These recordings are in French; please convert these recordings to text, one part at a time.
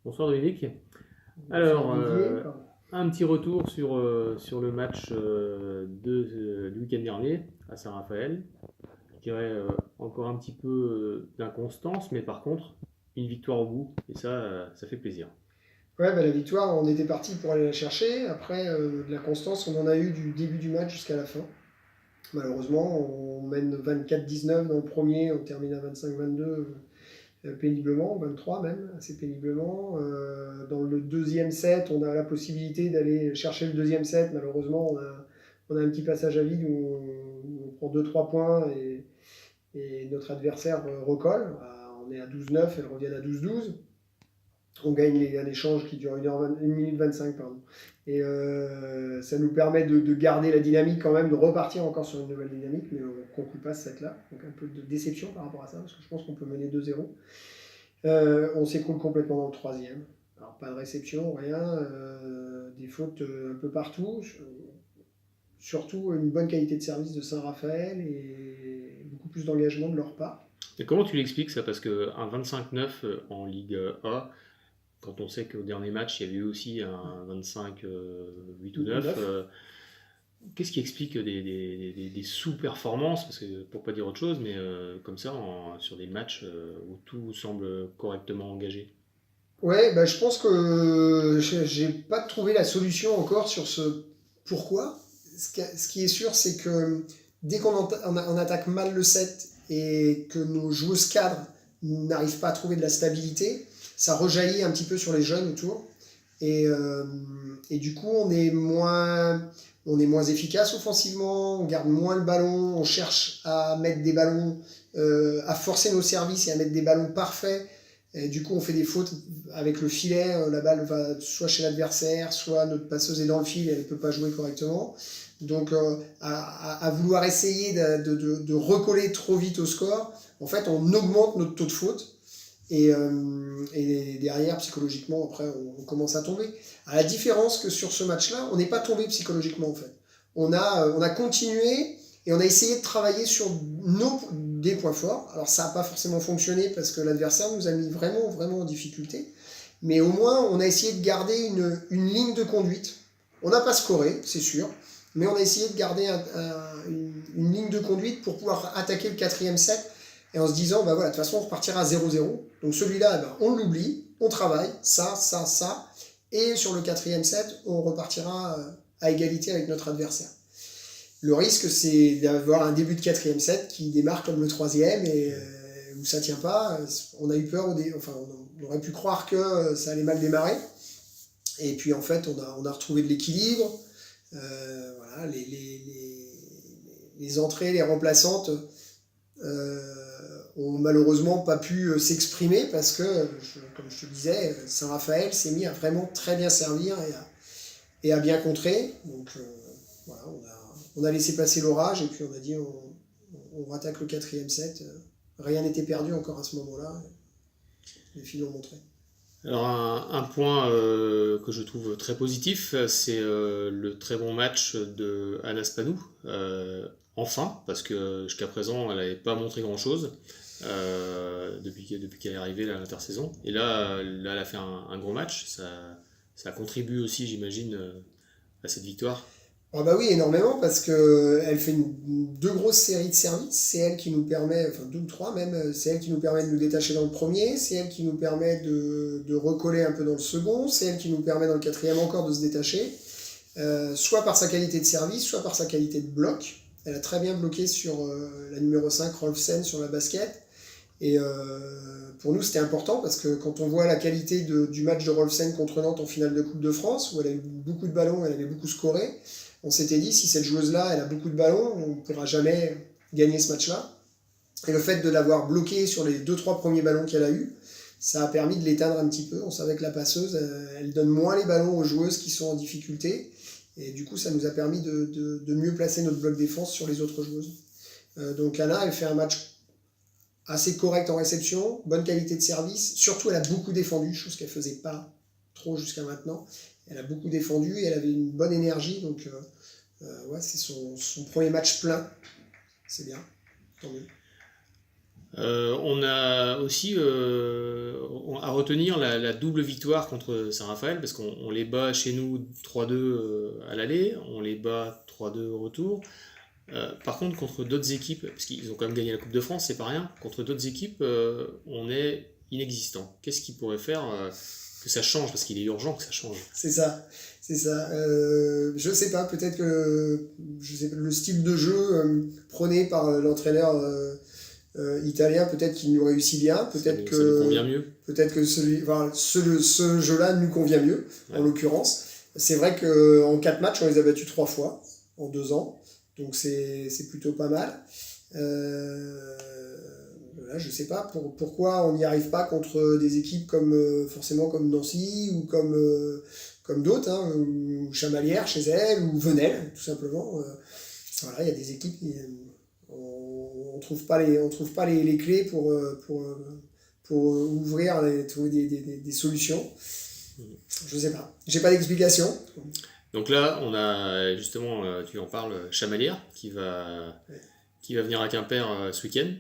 Bonsoir Dominique. Bonsoir Alors, Olivier. un petit retour sur le match du week-end dernier à Saint-Raphaël. Je dirais encore un petit peu d'inconstance, mais par contre, une victoire au bout, et ça fait plaisir. Ouais, bah, la victoire, on était parti pour aller la chercher. Après, de la constance, on en a eu du début du match jusqu'à la fin. Malheureusement, on mène 24-19 dans le premier, on termine à 25-22 péniblement, 23 même, assez péniblement. Dans le deuxième set, on a la possibilité d'aller chercher le deuxième set. Malheureusement, on a un petit passage à vide où on prend 2-3 points et notre adversaire recolle. On est à 12-9, elle revient à 12-12. On gagne un échange qui dure 1 minute 25, pardon. Et ça nous permet de garder la dynamique quand même, de repartir encore sur une nouvelle dynamique, mais on ne conclut pas ce set-là. Donc un peu de déception par rapport à ça, parce que je pense qu'on peut mener 2-0. On s'écroule complètement dans le troisième. Alors pas de réception, rien, des fautes un peu partout. Surtout une bonne qualité de service de Saint-Raphaël et beaucoup plus d'engagement de leur part. Et comment tu l'expliques ça? Parce qu'un 25-9 en Ligue A, quand on sait qu'au dernier match, il y avait eu aussi un 25 8 ou 9, 9. qu'est-ce qui explique des sous-performances, parce que, pour pas dire autre chose, mais comme ça, sur des matchs où tout semble correctement engagé? Ouais, bah, je pense que j'ai pas trouvé la solution encore sur ce pourquoi. Ce qui est sûr, c'est que dès on attaque mal le set et que nos joueuses cadres n'arrivent pas à trouver de la stabilité, ça rejaillit un petit peu sur les jeunes autour. Et du coup, on est moins efficace offensivement, on garde moins le ballon, on cherche à mettre des ballons, à forcer nos services et à mettre des ballons parfaits. Et du coup, on fait des fautes avec le filet, la balle va soit chez l'adversaire, soit notre passeuse est dans le fil et elle ne peut pas jouer correctement. Donc, à vouloir essayer de recoller trop vite au score, en fait, on augmente notre taux de faute. Et derrière, psychologiquement, après, on commence à tomber. À la différence que sur ce match-là, on n'est pas tombé psychologiquement, en fait. On a continué et on a essayé de travailler sur des points forts. Alors, ça n'a pas forcément fonctionné parce que l'adversaire nous a mis vraiment, vraiment en difficulté. Mais au moins, on a essayé de garder une ligne de conduite. On n'a pas scoré, c'est sûr, mais on a essayé de garder une ligne de conduite pour pouvoir attaquer le quatrième set et en se disant, bah voilà, de toute façon, on repartira à 0-0. Donc celui-là, bah, on l'oublie, on travaille, ça. Et sur le quatrième set, on repartira à égalité avec notre adversaire. Le risque, c'est d'avoir un début de quatrième set qui démarre comme le troisième et où ça tient pas. On a eu peur, enfin, on aurait pu croire que ça allait mal démarrer. Et puis en fait, on a retrouvé de l'équilibre. Voilà, les entrées, les remplaçantes ont malheureusement pas pu s'exprimer parce que, comme je te disais, Saint-Raphaël s'est mis à vraiment très bien servir et à bien contrer. Donc voilà, on a laissé passer l'orage et puis on a dit on attaque le quatrième set. Rien n'était perdu encore à ce moment-là. Les filles l'ont montré. Alors un point que je trouve très positif, c'est le très bon match de Anas Panou. Enfin, parce que jusqu'à présent, elle n'avait pas montré grand-chose depuis qu'elle est arrivée là, à l'intersaison. Et là, elle a fait un gros match. Ça contribue aussi, j'imagine, à cette victoire. Ah bah oui, énormément, parce que elle fait deux grosses séries de services. C'est elle qui nous permet, enfin deux ou trois même, c'est elle qui nous permet de nous détacher dans le premier, c'est elle qui nous permet de recoller un peu dans le second, c'est elle qui nous permet dans le quatrième encore de se détacher, soit par sa qualité de service, soit par sa qualité de bloc. Elle a très bien bloqué sur la numéro 5 Rolfsen, sur la basket. Et pour nous, c'était important parce que quand on voit la qualité du match de Rolfsen contre Nantes en finale de Coupe de France, où elle a eu beaucoup de ballons, elle avait beaucoup scoré, on s'était dit, si cette joueuse-là, elle a beaucoup de ballons, on ne pourra jamais gagner ce match-là. Et le fait de l'avoir bloqué sur les deux-trois premiers ballons qu'elle a eu, ça a permis de l'éteindre un petit peu. On savait que la passeuse, elle donne moins les ballons aux joueuses qui sont en difficulté. Et du coup, ça nous a permis de mieux placer notre bloc défense sur les autres joueuses. Donc Anna, elle fait un match assez correct en réception, bonne qualité de service. Surtout, elle a beaucoup défendu, chose qu'elle ne faisait pas trop jusqu'à maintenant. Elle a beaucoup défendu et elle avait une bonne énergie. Donc, ouais, c'est son premier match plein. C'est bien, tant mieux. On a aussi à retenir la double victoire contre Saint-Raphaël, parce qu'on les bat chez nous 3-2 à l'aller, on les bat 3-2 au retour. Par contre, contre d'autres équipes, parce qu'ils ont quand même gagné la Coupe de France, c'est pas rien, contre d'autres équipes, on est inexistant. Qu'est-ce qui pourrait faire que ça change? Parce qu'il est urgent que ça change. C'est ça, c'est ça. Je sais pas, peut-être que le style de jeu prôné par l'entraîneur italien, peut-être qu'il nous réussit bien, Ça nous convient mieux. peut-être que ce jeu-là nous convient mieux, Ouais. en l'occurrence. C'est vrai qu'en 4 matchs, on les a battus 3 fois en 2 ans, donc c'est plutôt pas mal. Là, je sais pas pourquoi on n'y arrive pas contre des équipes forcément comme Nancy ou comme d'autres, hein, ou Chamalières chez elle, ou Venelle, tout simplement. Voilà, il y a des équipes on trouve pas les clés pour ouvrir, trouver des solutions. Je sais pas. J'ai pas d'explication. Donc là, on a justement, tu en parles, Chamalières qui va venir à Quimper ce week-end.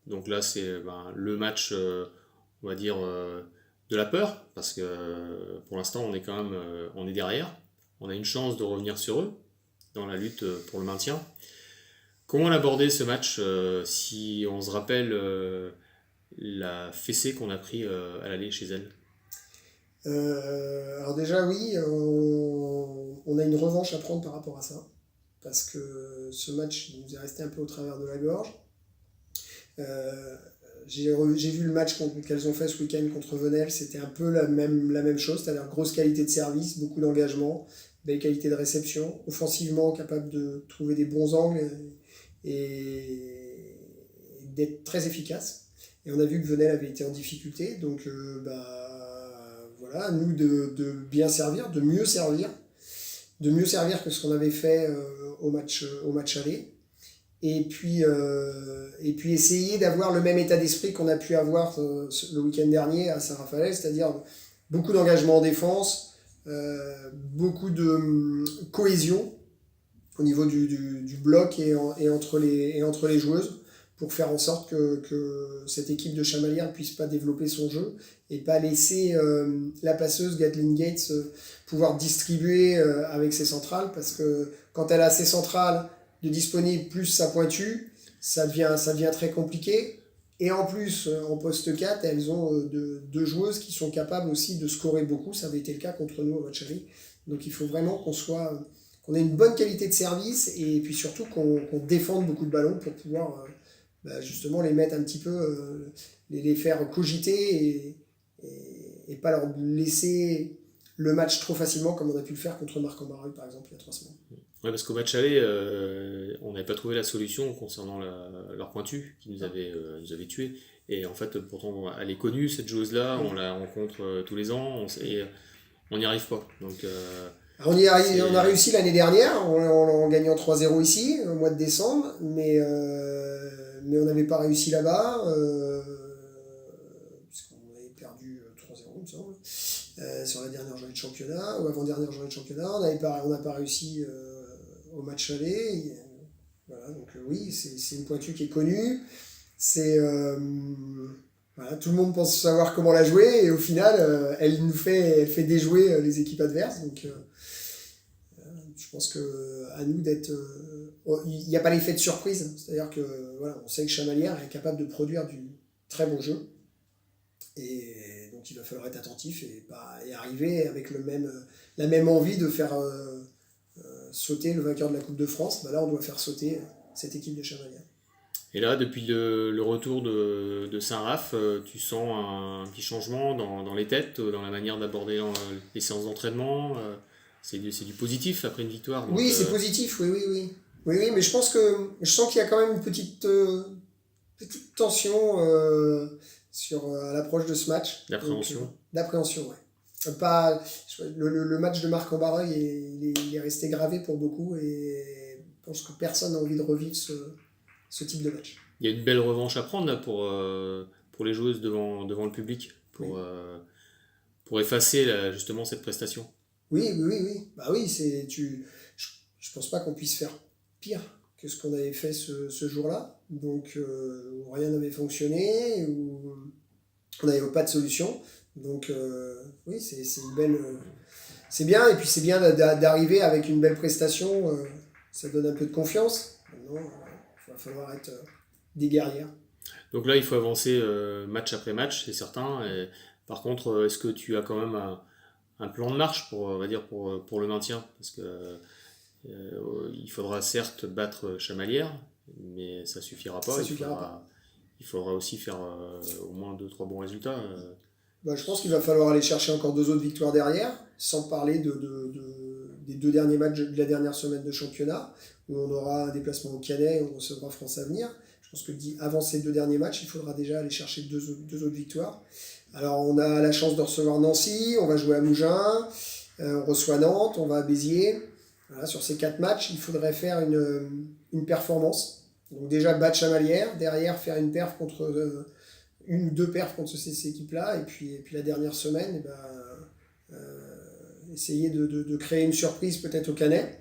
Donc là, c'est le match, on va dire, de la peur, parce que pour l'instant, on est quand même on est derrière. On a une chance de revenir sur eux dans la lutte pour le maintien. Comment l'aborder ce match si on se rappelle la fessée qu'on a pris à l'aller chez elle? Alors déjà, oui, on a une revanche à prendre par rapport à ça, parce que ce match il nous est resté un peu au travers de la gorge. Euh, j'ai vu le match qu'elles ont fait ce week-end contre Venelle, c'était un peu la même chose, c'est-à-dire grosse qualité de service, beaucoup d'engagement, belle qualité de réception, offensivement capable de trouver des bons angles et d'être très efficace. Et on a vu que Venelle avait été en difficulté, donc voilà, à nous de bien servir, de mieux servir que ce qu'on avait fait au match aller. Et puis essayer d'avoir le même état d'esprit qu'on a pu avoir le week-end dernier à Saint-Raphaël, c'est-à-dire beaucoup d'engagement en défense, beaucoup de cohésion au niveau du bloc et entre les joueuses, pour faire en sorte que cette équipe de Chamalières ne puisse pas développer son jeu et pas laisser la passeuse Gatling Gates pouvoir distribuer avec ses centrales, parce que quand elle a ses centrales de disponibles plus sa pointue, ça devient très compliqué. Et en plus, en poste 4, elles ont deux joueuses qui sont capables aussi de scorer beaucoup. Ça avait été le cas contre nous au match aller. Donc il faut vraiment qu'on ait une bonne qualité de service, et puis surtout qu'on défende beaucoup de ballons pour pouvoir justement les mettre un petit peu, les faire cogiter et pas leur laisser le match trop facilement comme on a pu le faire contre Marc-en-Barœul par exemple il y a 3 semaines. Ouais, parce qu'au match aller, on n'avait pas trouvé la solution concernant leur pointu qui nous avait tués. Et en fait, pourtant, elle est connue, cette joueuse-là, on la rencontre tous les ans, et on n'y arrive pas. Donc, On a réussi l'année dernière en gagnant 3-0 ici, au mois de décembre, mais on n'avait pas réussi là-bas, puisqu'on avait perdu 3-0, il me semble, sur la dernière journée de championnat, ou avant-dernière journée de championnat. On n'a pas réussi au match aller. Voilà, donc oui, c'est une pointue qui est connue. Voilà, tout le monde pense savoir comment la jouer, et au final, elle fait déjouer les équipes adverses. Donc je pense que à nous d'être. Il n'y a pas l'effet de surprise, c'est-à-dire que voilà, on sait que Chamalières est capable de produire du très bon jeu, et donc il va falloir être attentif et arriver avec la même envie de faire sauter le vainqueur de la Coupe de France. Là, on doit faire sauter cette équipe de Chamalières. et là, depuis le retour de Saint-Raph, tu sens un petit changement dans les têtes, dans la manière d'aborder les séances d'entraînement. C'est du positif après une victoire. Donc, Oui, c'est positif, oui, mais je sens qu'il y a quand même une petite tension à l'approche de ce match. d'appréhension. D'appréhension, ouais. Le match de Marc-en-Barœul, il est resté gravé pour beaucoup, et je pense que personne n'a envie de revivre ce type de match. Il y a une belle revanche à prendre là, pour les joueuses devant le public, pour effacer justement cette prestation. Oui. Bah oui, je pense pas qu'on puisse faire pire que ce qu'on avait fait ce jour-là. Donc, où rien n'avait fonctionné, où on n'avait pas de solution. Donc, oui, c'est une belle. C'est bien, et puis c'est bien d'arriver avec une belle prestation. Ça donne un peu de confiance. Maintenant, il va falloir être des guerrières. Donc là, il faut avancer match après match, c'est certain. Et par contre, est-ce que tu as quand même un plan de marche pour, on va dire, pour le maintien? Parce que il faudra certes battre Chamalières, mais ça suffira pas. Ça suffira pas. Il faudra aussi faire au moins deux trois bons résultats. Bah, je pense qu'il va falloir aller chercher encore 2 autres victoires derrière, sans parler des 2 derniers matchs de la dernière semaine de championnat, où on aura un déplacement au Canet et on recevra France Avenir. Je pense que avant ces 2 derniers matchs, il faudra déjà aller chercher deux autres victoires. Alors on a la chance de recevoir Nancy, on va jouer à Mougins, on reçoit Nantes, on va à Béziers. Voilà, sur ces 4 matchs, il faudrait faire une performance. Donc déjà battre Chamalières, derrière faire une perf contre... une ou deux perfs contre ces équipes-là, et puis la dernière semaine, essayer de créer une surprise peut-être au Canet,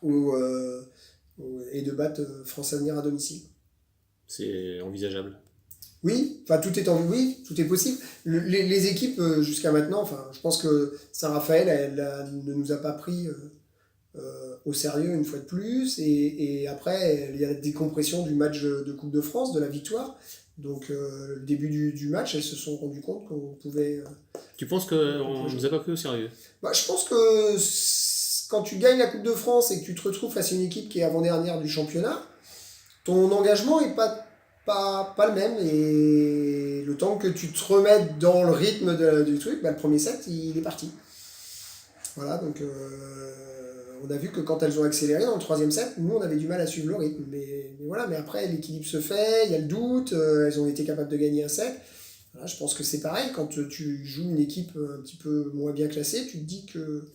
et de battre France Avenir à domicile. C'est envisageable. Oui, enfin oui, tout est possible. Les équipes jusqu'à maintenant, enfin, je pense que Saint-Raphaël, ne nous a pas pris au sérieux une fois de plus, et après il y a la décompression du match de Coupe de France, de la victoire. Donc le début du match, elles se sont rendues compte qu'on pouvait... Tu penses qu'on ne nous a pas pris au sérieux? Bah, je pense que quand tu gagnes la Coupe de France et que tu te retrouves face à une équipe qui est avant-dernière du championnat, ton engagement n'est pas le même. Et le temps que tu te remettes dans le rythme du truc, bah, le premier set, il est parti. Voilà, donc on a vu que quand elles ont accéléré dans le troisième set, nous on avait du mal à suivre le rythme. Mais voilà, mais après l'équilibre se fait, il y a le doute, elles ont été capables de gagner un set. Voilà, je pense que c'est pareil, quand tu joues une équipe un petit peu moins bien classée, tu te dis que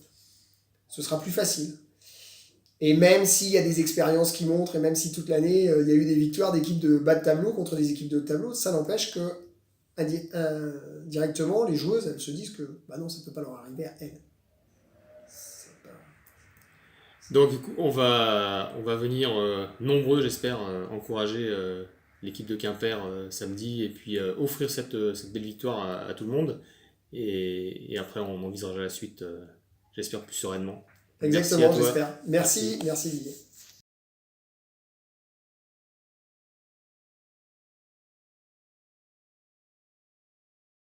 ce sera plus facile. Et même s'il y a des expériences qui montrent, et même si toute l'année il y a eu des victoires d'équipes de bas de tableau contre des équipes de haut de tableau, ça n'empêche que directement les joueuses elles se disent que bah non, ça ne peut pas leur arriver à elles. Donc du coup, on va venir nombreux, j'espère, encourager l'équipe de Quimper samedi et puis offrir cette belle victoire à tout le monde. Et après, on envisagera la suite, j'espère, plus sereinement. Merci à Exactement, toi. j'espère. Merci, Merci. merci Didier.